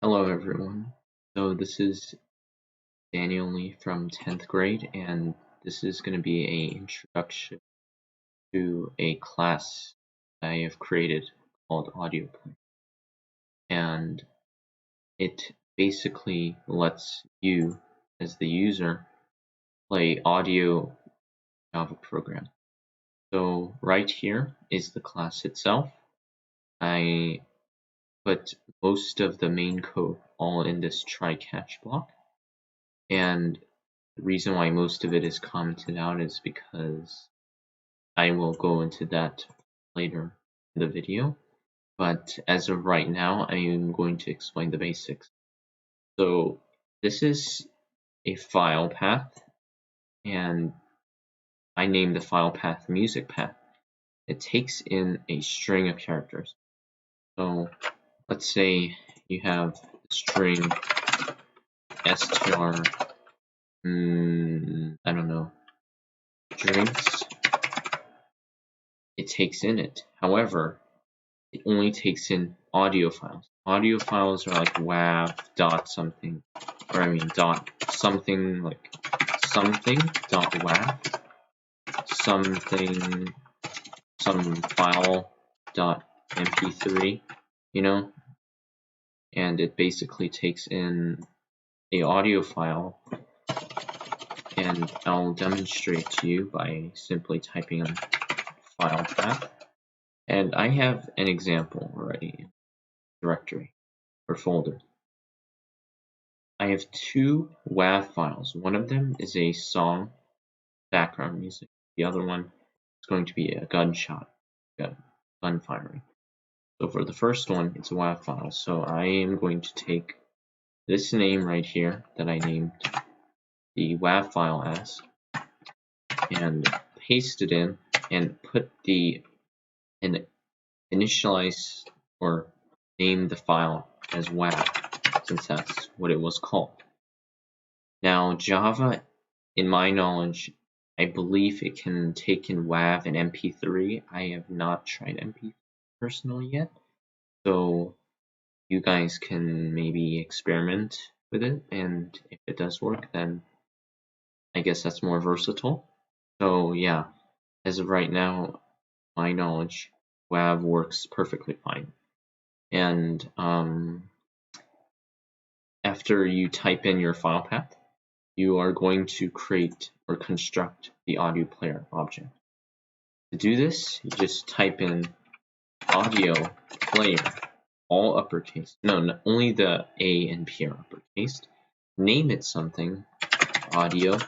Hello everyone. So this is Daniel Lee from 10th grade, and this is going to be an introduction to a class I have created called AudioPlayer. And it basically lets you, as the user, play audio Java program. So right here is the class itself. I put most of the main code all in this try-catch block. And the reason why most of it is commented out is because I will go into that later in the video. But as of right now, I am going to explain the basics. So this is a file path, and I named the file path music path. It takes in a string of characters. So let's say you have a string str, I don't know, drinks. It takes in it. However, it only takes in audio files. Audio files are like wav dot something, or I mean dot something, like something dot wav, something, some file dot mp3, you know, and it basically takes in a audio file, and I'll demonstrate to you by simply typing on file path. And I have an example already in directory or folder. I have two WAV files. One of them is a song background music. The other one is going to be a gunshot, gun firing. So for the first one, it's a WAV file. So I am going to take this name right here that I named the WAV file as, and paste it in and put and initialize or name the file as WAV, since that's what it was called. Now Java, in my knowledge, I believe it can take in WAV and MP3. I have not tried MP3 personally yet, so you guys can maybe experiment with it, and if it does work, then I guess that's more versatile. So yeah, as of right now, my knowledge, WAV works perfectly fine. And after you type in your file path, you are going to create or construct the audio player object. To do this, you just type in audio player, all uppercase. No, only the A and P are uppercase. Name it something, audio,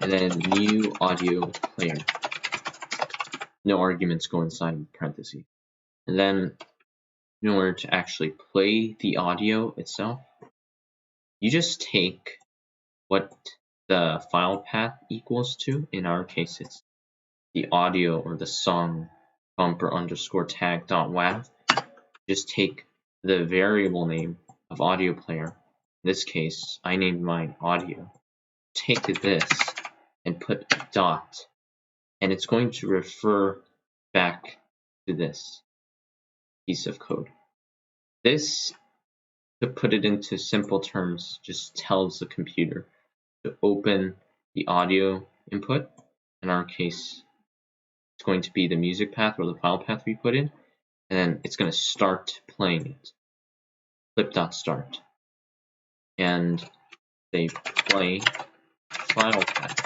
and then new audio player. No arguments go inside of parentheses. And then in order to actually play the audio itself, you just take what the file path equals to. In our case, it's the audio or the song bumper underscore tag dot wav. Just take the variable name of audio player. In this case, I named mine audio. Take this and put a dot, and it's going to refer back to this piece of code. This, to put it into simple terms, just tells the computer to open the audio input. In our case, it's going to be the music path or the file path we put in, and then it's going to start playing it. Clip.start, and say play file path.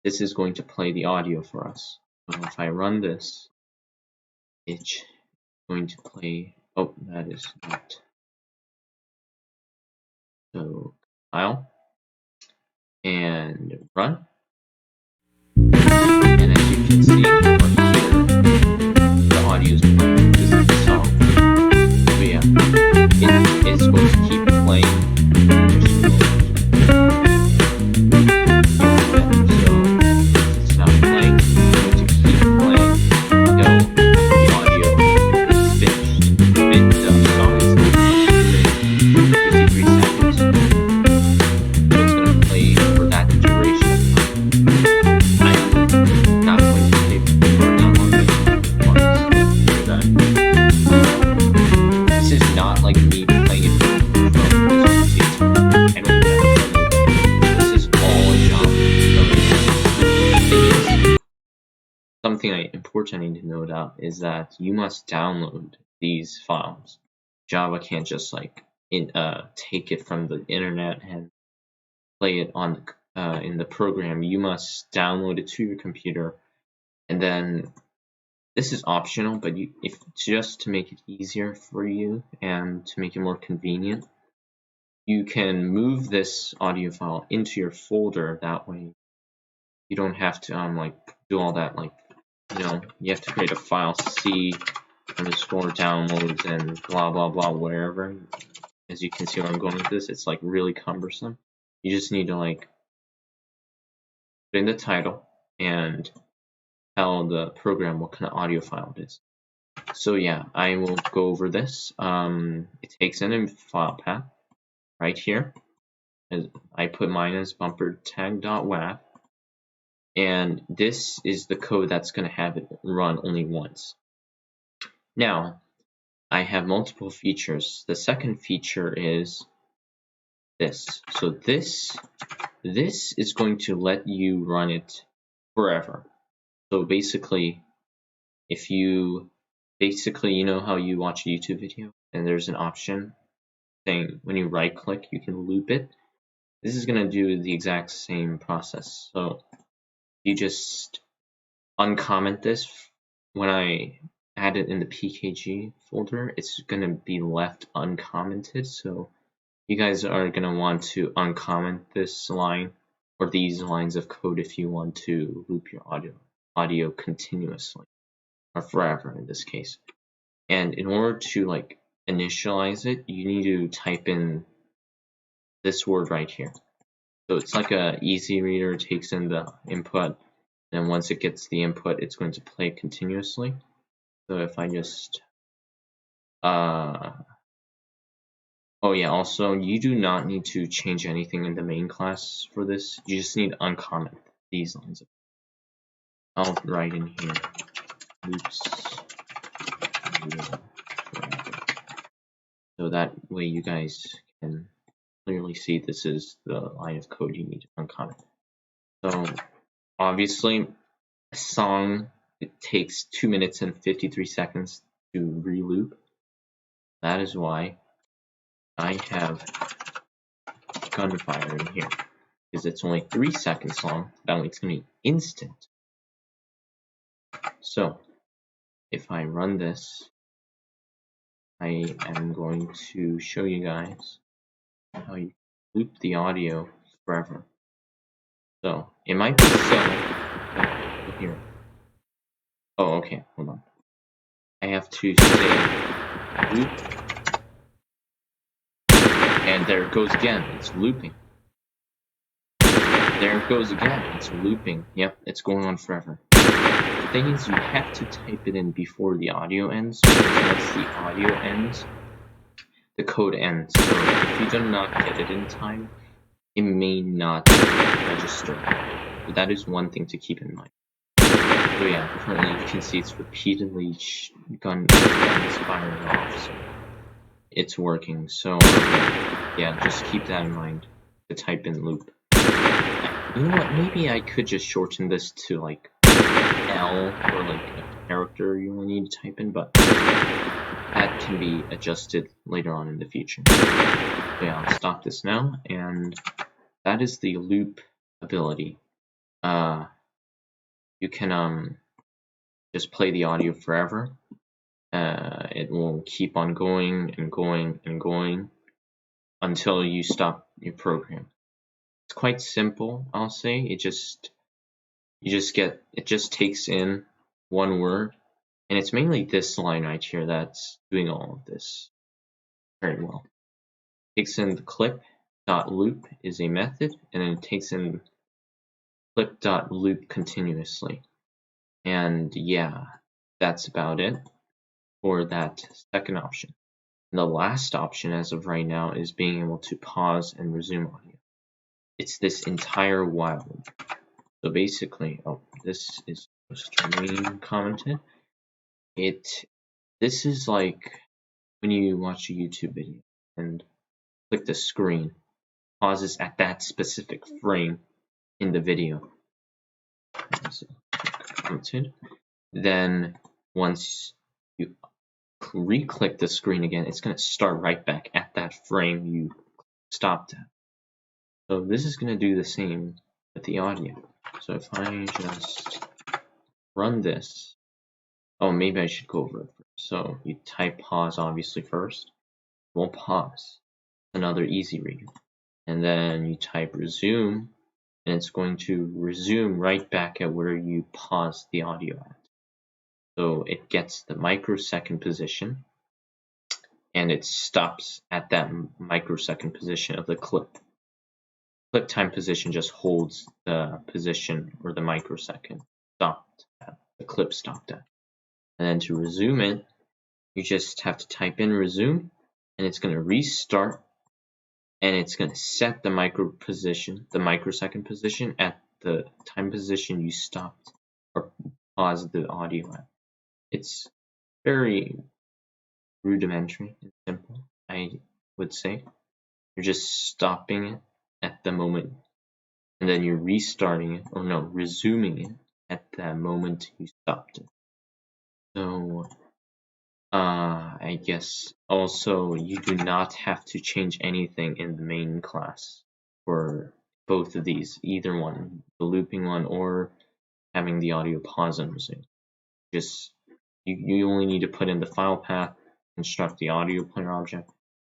This is going to play the audio for us. So if I run this, it's going to play. Oh, that is not. So file and run. And as you can see or hear, the audio is playing. This is the song. So yeah, it is going to keep playing. This is not like me playing it This is all Java. Something important I need to note out is that you must download these files. Java can't just like take it from the internet and play it on in the program. You must download it to your computer, and then this is optional, but if just to make it easier for you and to make it more convenient, you can move this audio file into your folder. That way, you don't have to like do all that, like, you know, you have to create a file C underscore downloads and blah blah blah wherever. As you can see where I'm going with this, it's like really cumbersome. You just need to like put in the title and tell the program what kind of audio file it is. So yeah, I will go over this. It takes in a file path right here. As I put mine as bumper tag.wav, and this is the code that's going to have it run only once. Now, I have multiple features. The second feature is this. So this is going to let you run it forever. So basically, if you know how you watch a YouTube video and there's an option saying when you right click you can loop it. This is going to do the exact same process. So you just uncomment this. When I add it in the PKG folder, it's going to be left uncommented. So you guys are going to want to uncomment this line or these lines of code if you want to loop your audio continuously or forever in this case. And in order to like initialize it, you need to type in this word right here. So it's like a easy reader. It takes in the input, and once it gets the input, it's going to play continuously. So if I just oh yeah, also you do not need to change anything in the main class for this. You just need to uncomment these lines. I'll write in here loops, so that way you guys can clearly see this is the line of code you need to uncomment. So obviously a song, it takes 2 minutes and 53 seconds to reloop. That is why I have gunfire in here, because it's only 3 seconds long. That way it's going to be instant. So if I run this, I am going to show you guys how you loop the audio forever. So it might be slow. Here. Oh, okay, hold on. I have to say loop, and there it goes again. It's looping. There it goes again. It's looping. Yep, it's going on forever. The thing is, you have to type it in before the audio ends, because once the audio ends, the code ends. So if you do not get it in time, it may not register. So that is one thing to keep in mind. So yeah, currently you can see it's repeatedly gun is firing off. So it's working. So yeah, just keep that in mind to type in loop. You know what? Maybe I could just shorten this to like L or like a character you will need to type in, but that can be adjusted later on in the future. So yeah, I'll stop this now, and that is the loop ability. You can just play the audio forever. It will keep on going and going and going until you stop your program. It's quite simple, I'll say. It just takes in one word, and it's mainly this line right here that's doing all of this very well. It takes in the clip.loop is a method, and then it takes in clip.loop continuously. And yeah, that's about it for that second option. And the last option as of right now is being able to pause and resume audio. It's this entire while loop. So basically, oh, this is stream commented. This is like when you watch a YouTube video and click the screen, pauses at that specific frame in the video. Then once you re-click the screen again, it's going to start right back at that frame you stopped at. So this is going to do the same with the audio. So if I just run this, oh, maybe I should go over it first. So you type pause obviously first. We'll pause. Another easy read. And then you type resume, and it's going to resume right back at where you paused the audio at. So it gets the microsecond position, and it stops at that microsecond position of the clip. Clip time position just holds the position or the microsecond stopped at, the clip stopped at. And then to resume it, you just have to type in resume, and it's going to restart, and it's going to set the microsecond position at the time position you stopped or paused the audio at. It's very rudimentary and simple, I would say. You're just stopping it at the moment, and then you're restarting it, or no, resuming it at the moment you stopped it. So I guess also you do not have to change anything in the main class for both of these, either one, the looping one or having the audio pause and resume. Just you only need to put in the file path, construct the audio player object,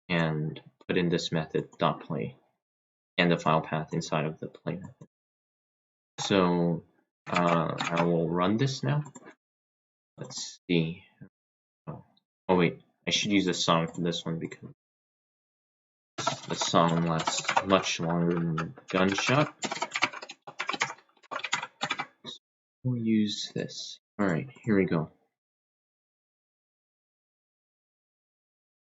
and put in this method .play and the file path inside of the play method. So I will run this now. Let's see. Oh wait, I should use a song for this one because the song lasts much longer than the gunshot. So we'll use this. Alright, here we go.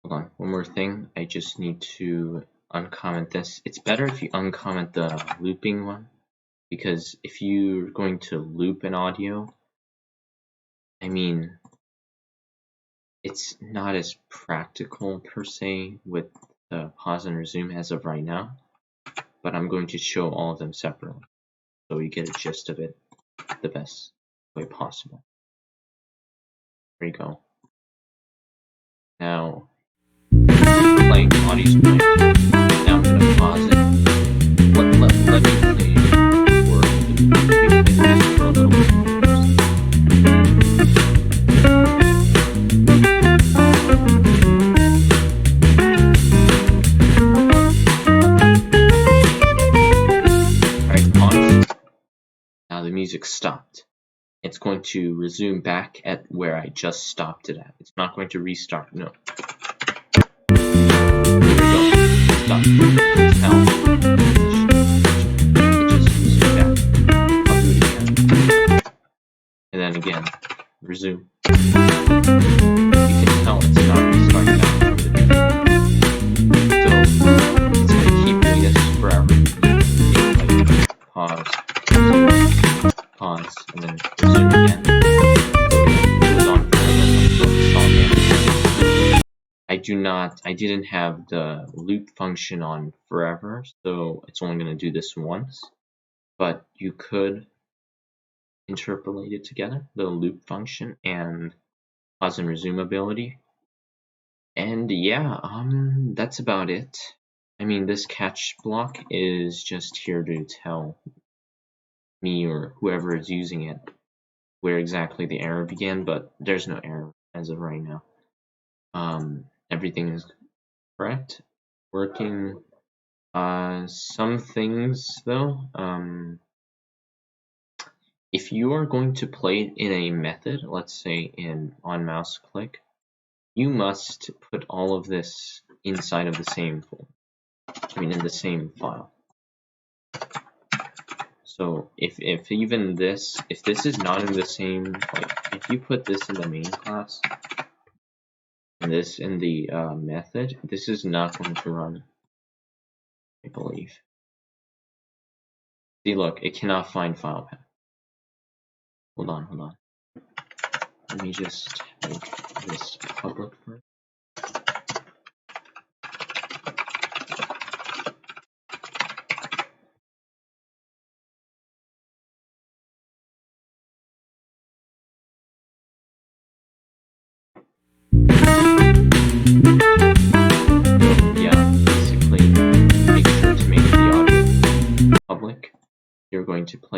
Hold on, one more thing. I just need to uncomment this. It's better if you uncomment the looping one, because if you're going to loop an audio, I mean, it's not as practical per se with the pause and resume as of right now, but I'm going to show all of them separately so you get a gist of it the best way possible. There you go. Now, playing, audio's playing. Now I'm going to pause it. Let me play it for a little bit. Alright, pause. Now the music stopped. It's going to resume back at where I just stopped it at. It's not going to restart, no. Stop. It just resumed back. I'll do it again. And then again, resume. You can tell it's not restarting back from the beginning. So it's going to keep doing this forever. Pause, pause, and then resume again. I didn't have the loop function on forever, so it's only going to do this once, but you could interpolate it together, the loop function and pause and resume ability. And yeah, that's about it. I mean, this catch block is just here to tell me or whoever is using it where exactly the error began, but there's no error as of right now. Everything is correct, working. Some things though, if you are going to play it in a method, let's say on mouse click, you must put all of this inside of the same folder. I mean, in the same file. So if even this, if this is not in the same, like if you put this in the main class and this in the method, this is not going to run, I believe. See, look, it cannot find file path. Hold on. Let me just make this public first.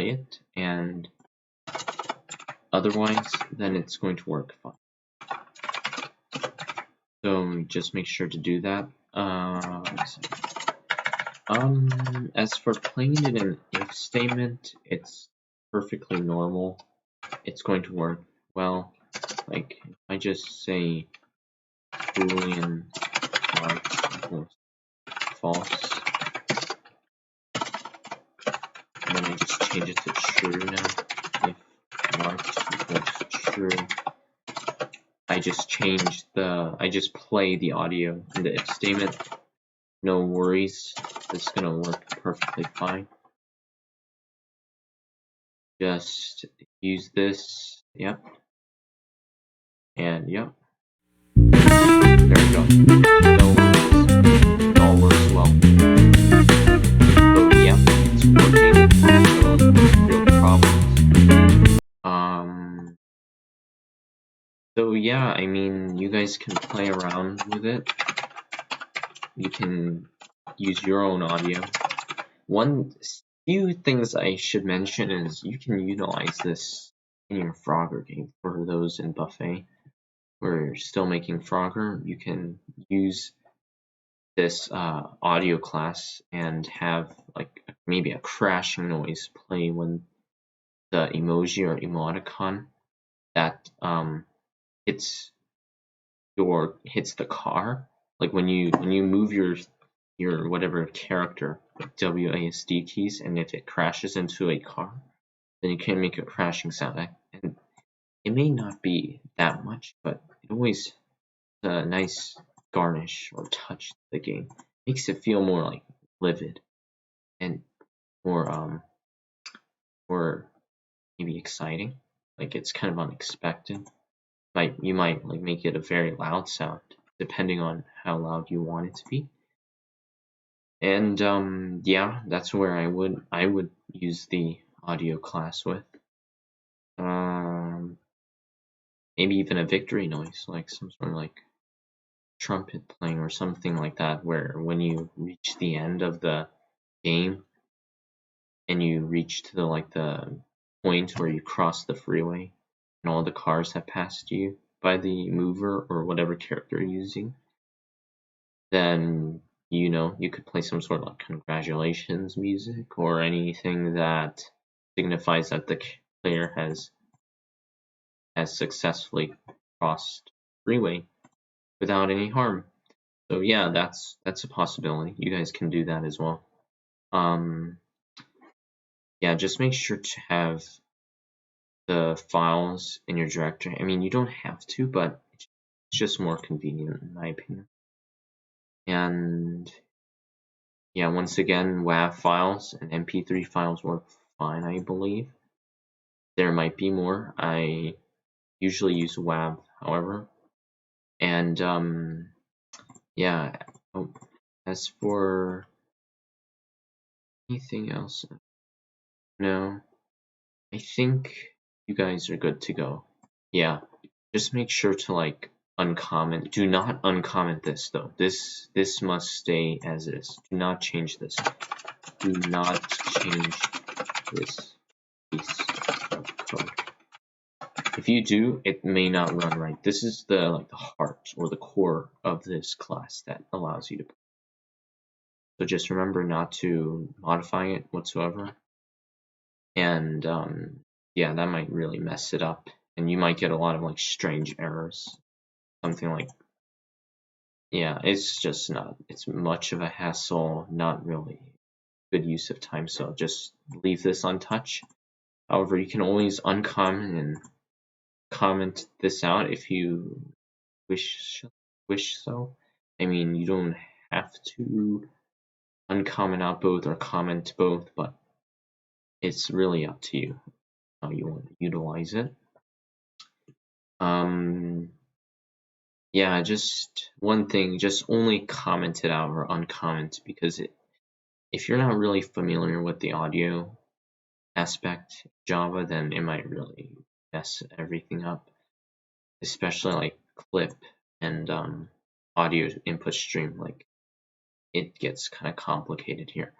play it, and otherwise then it's going to work fine. So just make sure to do that. As for playing it in an if statement, it's perfectly normal. It's going to work well. Like if I just say Boolean marks equals false, and then I just change it to true now. If marks equals true, I just play the audio in the if statement. No worries, this is gonna work perfectly fine. Just use this, yep, and yep. There we go. No worries, it all works well. So yeah, it's working. No real problems. So yeah, I mean, you guys can play around with it. You can use your own audio. One few things I should mention is you can utilize this in your Frogger game. For those in Buffet where you're still making Frogger, you can use this audio class and have like maybe a crashing noise play when the emoji or emoticon that hits the car. Like when you move your whatever character, WASD keys, and if it crashes into a car, then you can make a crashing sound. And it may not be that much, but it always a nice garnish or touch to the game. Makes it feel more like livid and more maybe exciting. Like it's kind of unexpected. You might like make it a very loud sound depending on how loud you want it to be. And yeah, that's where I would use the audio class with. Maybe even a victory noise, like some sort of like trumpet playing or something like that, where when you reach the end of the game and you reach to the point where you cross the freeway and all the cars have passed you by the mover or whatever character you're using, then you could play some sort of like congratulations music or anything that signifies that the player has successfully crossed freeway without any harm. So yeah, that's a possibility. You guys can do that as well. Yeah, just make sure to have the files in your directory. I mean, you don't have to, but it's just more convenient in my opinion. And yeah, once again, WAV files and MP3 files work fine, I believe. There might be more. I usually use WAV, however. And yeah, as for anything else, no, I think you guys are good to go. Yeah, just make sure to like uncomment. Do not uncomment this though. This must stay as is. Do not change this. Do not change this piece of code. If you do, it may not run right. This is the heart or the core of this class that allows you to play. So just remember not to modify it whatsoever. And yeah, that might really mess it up, and you might get a lot of like strange errors. Something like, yeah, it's just not. It's much of a hassle. Not really good use of time. So just leave this untouched. However, you can always uncomment and comment this out if you wish so. I mean, you don't have to uncomment out both or comment both, but it's really up to you how you want to utilize it. Yeah, just one thing, just only comment it out or uncomment, because if you're not really familiar with the audio aspect of Java, then it might really mess everything up, especially like clip and audio input stream. Like it gets kind of complicated here.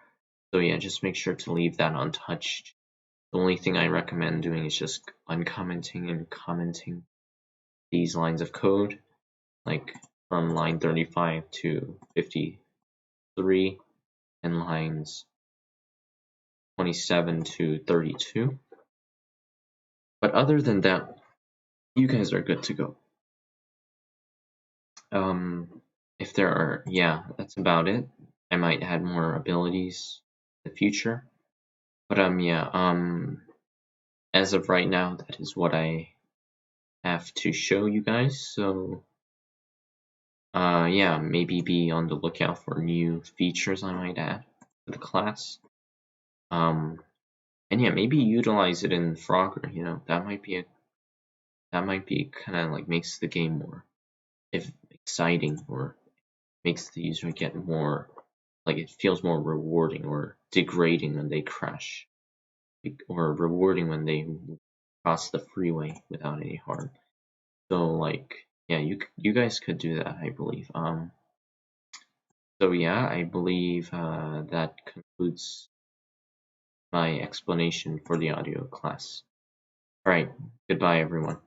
So yeah, just make sure to leave that untouched. The only thing I recommend doing is just uncommenting and commenting these lines of code, like from line 35 to 53 and lines 27 to 32. But other than that, you guys are good to go. If there are, yeah, that's about it. I might add more abilities in the future. But as of right now, that is what I have to show you guys. So yeah, maybe be on the lookout for new features I might add to the class. And yeah, maybe utilize it in Frogger. You know, that might be kind of like makes the game more exciting, or makes the user get more, like it feels more rewarding or degrading when they crash, or rewarding when they cross the freeway without any harm. So like, yeah, you guys could do that, I believe. So yeah, I believe that concludes my explanation for the audio class. All right, goodbye everyone.